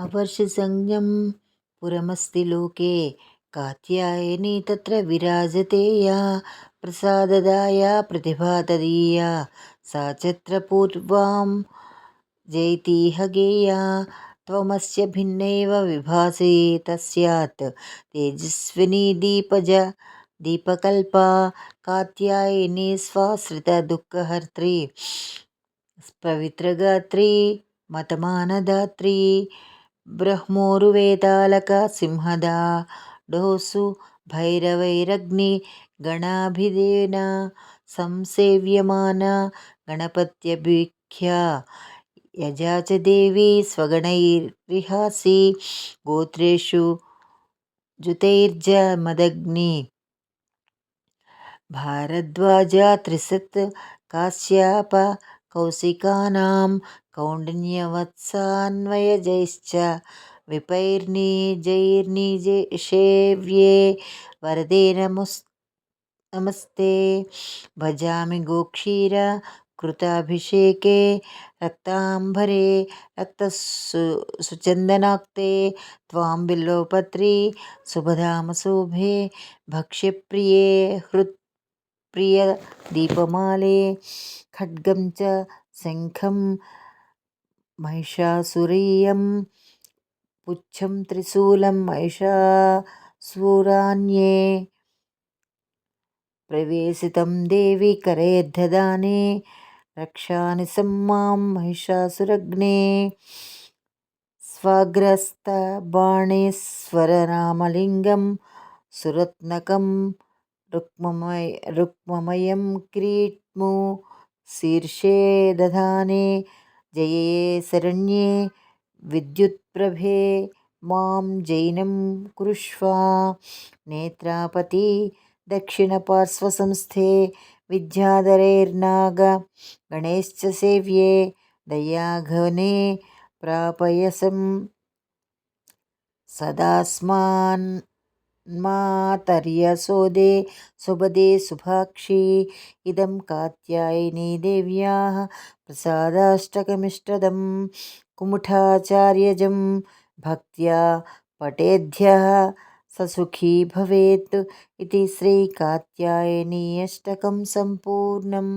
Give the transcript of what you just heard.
अवर्षसंज्ञं पुरमस्ति लोके कात्यायनी तत्र विराजते या प्रसाददाया प्रतिभा तदीया सा चत्रपूर्वां जयतीह गेया त्वमस्य भिन्नैव विभासि तस्यात् तेजस्विनी दीपकल्पा कात्यायनी स्वाश्रितदुःखहर्त्री पवित्रगात्री मतमानदात्री ब्रह्मोर्वेतालका सिंहदा डोसु भैरवैरग्निगणाभिधेना संसेव्यमाना गणपत्यभिख्या यजा च देवी स्वगणैर्विहासी गोत्रेषु जुतैर्जमदग्नि भारद्वाजा त्रिसत् काश्यप कौशिकानां कौण्डिन्यवत्सान्वयजैश्च विपैर्निजैर्निजेशेव्ये वरदे नमस्ते भजामि गोक्षीरकृताभिषेके रक्ताम्बरे रक्तसुचन्दनाक्ते त्वां बिल्वपत्री शुभधामशोभे भक्ष्यप्रिये हृत्प्रियदीपमाले खड्गं च शङ्खं महिषासुरीयं पुच्छं त्रिशूलं महिषासुरान्ये प्रवेशितं देवी करैर्दधाने रक्षानि सम्मां महिषासुरग्ने स्वाग्रस्तबाणेश्वररामलिङ्गं सुरत्नकं रुक्ममयं किरीट्मु शीर्षे दधाने जये शरण्ये विद्युत्प्रभे मां जैनं कुरुष्व नेत्रापति दक्षिणपार्श्वसंस्थे विद्याधरैर्नागगणैश्च सेव्ये दयाघने प्रापयसं सदास्मान्मातर्यसोदे सुभदे सुभाक्षी इदं कात्यायनी देव्याः प्रसादाष्टकमिष्टदं कुमुठाचार्यजं भक्त्या पठेद्यः स सुखी भवेत् इति श्रीकात्यायनी अष्टकं सम्पूर्णम्।